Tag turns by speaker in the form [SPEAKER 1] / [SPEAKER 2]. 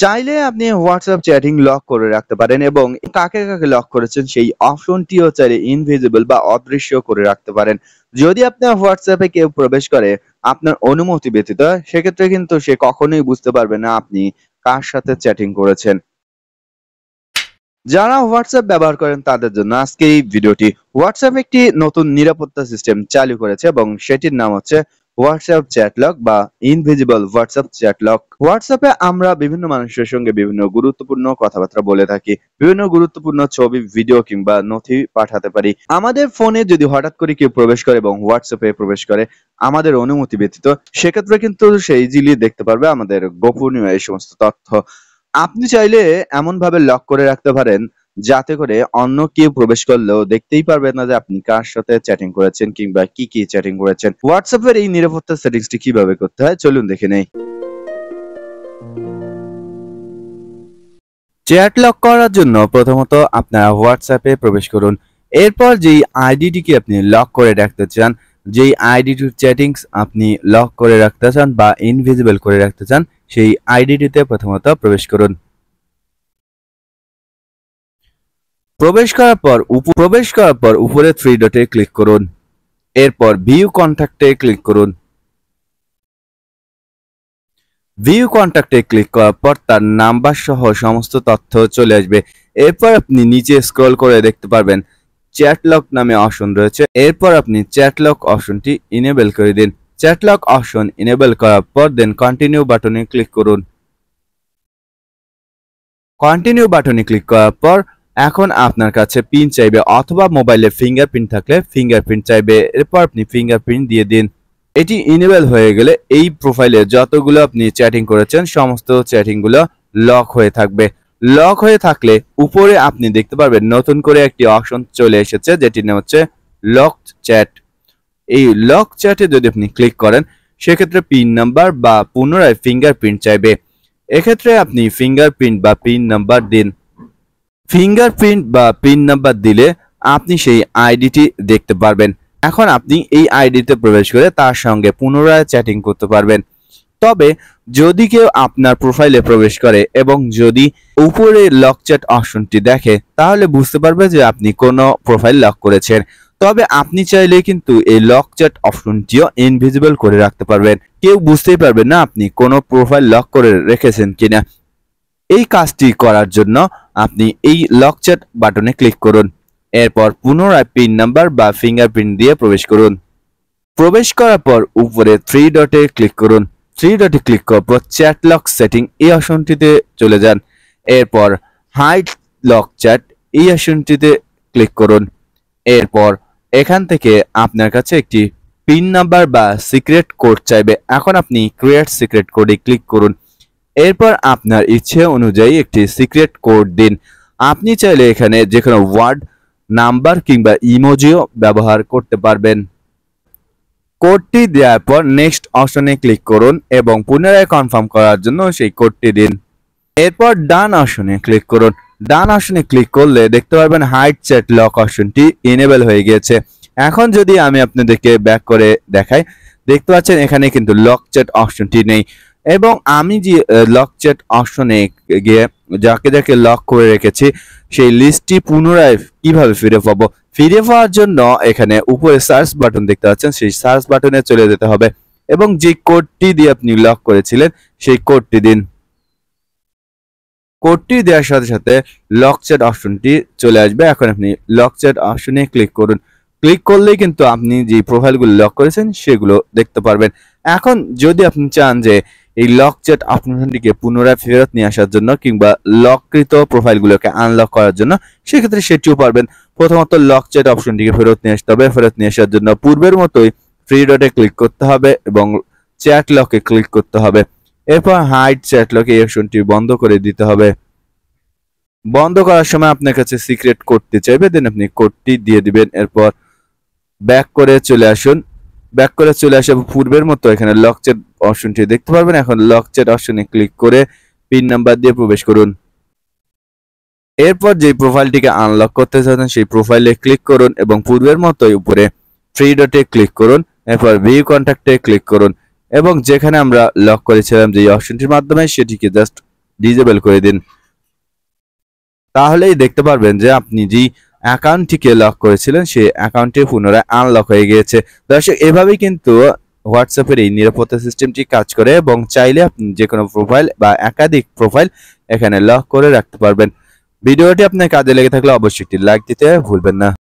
[SPEAKER 1] চাইলে আপনি WhatsApp chatting lock করে রাখতে পারেন এবং কাকে কাকে লক করেছেন সেই অপশনটিও চাইলে ইনভিজিবল বা অদৃশ্য করে রাখতে পারেন। যদি আপনার হোয়াটসঅ্যাপে কেউ প্রবেশ করে আপনার অনুমতি ব্যতীত, সেক্ষেত্রে কিন্তু সে কখনোই বুঝতে পারবে না আপনি কার সাথে চ্যাটিং করেছেন। যারা হোয়াটসঅ্যাপ ব্যবহার করেন তাদের জন্য আজকে এই ভিডিওটি। হোয়াটসঅ্যাপ একটি নতুন নিরাপত্তা সিস্টেম চালু করেছে এবং সেটির নাম হচ্ছে হোয়াটসঅ্যাপ চ্যাট লক বা ইনভিজিবল হোয়াটসঅ্যাপ চ্যাট লক। হোয়াটসঅ্যাপে আমরা বিভিন্ন মানুষের সঙ্গে বিভিন্ন গুরুত্বপূর্ণ কথাবার্তা বলে থাকি, বিভিন্ন গুরুত্বপূর্ণ ছবি, ভিডিও কিংবা নথি পাঠাতে পারি। আমাদের ফোনে যদি হঠাৎ করে কেউ প্রবেশ করে এবং হোয়াটসঅ্যাপে প্রবেশ করে আমাদের অনুমতি ব্যতীত, সেক্ষেত্রে কিন্তু সে ইজিলি দেখতে পারবে আমাদের গোপনীয় এই সমস্ত তথ্য। আপনি চাইলে এমনভাবে লক করে রাখতে পারেন যাতে করে অন্য কেউ প্রবেশ করলেও দেখতেই পারবে না যে আপনি কার সাথে চ্যাটিং করেছেন কিংবা কি চ্যাটিং করেছেন। হোয়াটসঅ্যাপের এই নিরাপত্তা সেটিংসটি কিভাবে করতে হয় চলুন দেখে নেই। চ্যাট লক করার জন্য প্রথমত আপনারা হোয়াটসঅ্যাপে প্রবেশ করুন। এরপর যেই আইডিটিকে আপনি লক করে রাখতে চান, যেই আইডিটির চ্যাটিংস আপনি লক করে রাখতে চান বা ইনভিজিবল করে রাখতে চান, সেই আইডিটিতে প্রথমত প্রবেশ করুন। প্রবেশ করার পর উপরে থ্রি ডটে ক্লিক করুন। এরপর ভিউ কন্ট্যাক্টে ক্লিক করুন। ভিউ কন্ট্যাক্টে ক্লিক করার পর তার নাম্বার সহ সমস্ত তথ্য চলে আসবে। এরপর আপনি নিচে স্ক্রল করে দেখতে পারবেন চ্যাট লক নামে অপশন রয়েছে। এরপর আপনি চ্যাট লক অপশনটি ইনেবল করে দিন। চ্যাট লক অপশন ইনেবল করার পর দেন কন্টিনিউ বাটনে ক্লিক করুন। কন্টিনিউ বাটনে ক্লিক করার পর এখন আপনার কাছে পিন চাইবে অথবা মোবাইলে ফিঙ্গারপ্রিন্ট থাকলে ফিঙ্গারপ্রিন্ট চাইবে। এরপর আপনি ফিঙ্গারপ্রিন্ট দিয়ে দিন। এটি ইনেবল হয়ে গেলে এই প্রোফাইলে যতগুলো আপনি চ্যাটিং করেছেন সমস্ত চ্যাটিংগুলো লক হয়ে থাকবে। লক হয়ে থাকলে উপরে আপনি দেখতে পারবেন নতুন করে একটি অপশন চলে এসেছে যেটির নাম হচ্ছে লক চ্যাট। এই লক চ্যাটে যদি আপনি ক্লিক করেন সেক্ষেত্রে পিন নাম্বার বা পুনরায় ফিঙ্গারপ্রিন্ট চাইবে। এক্ষেত্রে আপনি ফিঙ্গারপ্রিন্ট বা পিন নাম্বার দিন। ফিঙ্গারপ্রিন্ট বা পিন নাম্বার দিলে আপনি সেই আইডিটি দেখতে পারবেন। এখন আপনি এই আইডিতে প্রবেশ করে তার সঙ্গে পুনরায় চ্যাটিং করতে পারবেন। তবে যদি কেউ আপনার প্রোফাইলে প্রবেশ করে এবং যদি উপরে লক চ্যাট অপশনটি দেখে তাহলে বুঝতে পারবে যে আপনি কোনো প্রোফাইল লক করেছেন। তবে আপনি চাইলে কিন্তু এই লক চ্যাট অপশনটিও ইনভিজিবল করে রাখতে পারবেন। কেউ বুঝতেই পারবে না আপনি কোনো প্রোফাইল লক করে রেখেছেন কিনা। এই কাজটি করার জন্য আপনি এই লক চ্যাট বাটনে ক্লিক করুন। এরপর পুনরায় পিন নাম্বার বা ফিঙ্গারপ্রিন্ট দিয়ে প্রবেশ করুন। প্রবেশ করার পর উপরে থ্রি ডটে ক্লিক করুন। থ্রি ডটে ক্লিক করার পর চ্যাট লক সেটিং এই অপশনটিতে চলে যান। এরপর হাইড লক চ্যাট এই অপশনটিতে ক্লিক করুন। এরপর এখান থেকে আপনার কাছে একটি পিন নাম্বার বা সিক্রেট কোড চাইবে। এখন আপনি ক্রিয়েট সিক্রেট কোডে ক্লিক করুন। এরপর আপনার ইচ্ছে অনুযায়ী একটি সিক্রেট কোড দিন। আপনি চাইলে এখানে যে কোনো ওয়ার্ড, নাম্বার কিংবা ইমোজিও ব্যবহার করতে পারবেন। কোডটি দেওয়ার পর নেক্সট অপশনে ক্লিক করুন এবং পুনরায় কনফার্ম করার জন্য সেই কোডটি দিন। এরপর ডান অপশনে ক্লিক করুন। ডান অপশনে ক্লিক করলে দেখতে পারবেন হাইড চ্যাট লক অপশনটি এনেবল হয়ে গিয়েছে। এখন যদি আমি আপনাদেরকে ব্যাক করে দেখাই, দেখতে পাচ্ছেন এখানে কিন্তু লক চ্যাট অপশনটি নেই এবং আমি যে লক চ্যাট অপশনে গিয়ে যাকে যাকে লক করে রেখেছি সেই লিস্টটি পুনরায় কিভাবে ফিরে পাবো। ফিরে পাওয়ার জন্য এখানে উপরে সার্চ বাটন দেখতে পাচ্ছেন, সেই সার্চ বাটনে চলে যেতে হবে এবং যে কোডটি দিয়ে আপনি লক করেছিলেন সেই কোডটি দিন। কোডটি দেওয়ার সাথে সাথে লক চ্যাট অপশনটি চলে আসবে। এখন আপনি লক চ্যাট অপশনে ক্লিক করুন। ক্লিক করলেই কিন্তু আপনি যে প্রোফাইলগুলো লক করেছেন সেগুলো দেখতে পারবেন। এখন যদি আপনি চান যে এই লক চ্যাট অপশনটিকে পুনরায় ফেরত নিয়ে আসার জন্য কিংবা লককৃত প্রোফাইলগুলোকে আনলক করার জন্য, সেক্ষেত্রে সেটিও পারবেন। প্রথমত লক চ্যাট অপশনটিকে ফেরত নিয়ে আসতে হবে। ফেরত নিয়ে আসার জন্য পূর্বের মতোই থ্রি ডটে ক্লিক করতে হবে এবং চ্যাট লকে ক্লিক করতে হবে। এরপর হাইড চ্যাট লক এই অপশনটি বন্ধ করে দিতে হবে। বন্ধ করার সময় আপনার কাছে সিক্রেট কোডটি চাইবে, দেন আপনি কোডটি দিয়ে দিবেন। এরপর ব্যাক করে চলে আসুন। ব্যাক করে চলে আসে পূর্বের মতো এখানে লক চ্যাট অপশনটি দেখতে পারবেন। এখন লক চ্যাট অপশনে ক্লিক করে পিন নাম্বার দিয়ে প্রবেশ করুন। এরপর যে প্রোফাইলটিকে আনলক করতে চাচ্ছেন সেই প্রোফাইলে ক্লিক করুন এবং পূর্বের মতোই উপরে থ্রি ডটে ক্লিক করুন। এরপর ভিউ কন্ট্যাক্টে ক্লিক করুন এবং যেখানে আমরা লক করেছিলাম যে অপশনটির মাধ্যমে সেটিকে জাস্ট ডিসেবল করে দিন। তাহলেই দেখতে পারবেন যে আপনি যে অ্যাকাউন্টটিকে লক করেছিলেন সেই অ্যাকাউন্টটি পুনরায় আনলক হয়ে গিয়েছে। দর্শক, এভাবেই কিন্তু হোয়াটসঅ্যাপের এই নিরাপত্তা সিস্টেমটি কাজ করে এবং চাইলে আপনি যে কোনো প্রোফাইল বা একাধিক প্রোফাইল এখানে লক করে রাখতে পারবেন। ভিডিওটি আপনার কাজে লেগে থাকলে অবশ্যই একটি লাইক দিতে ভুলবেন না।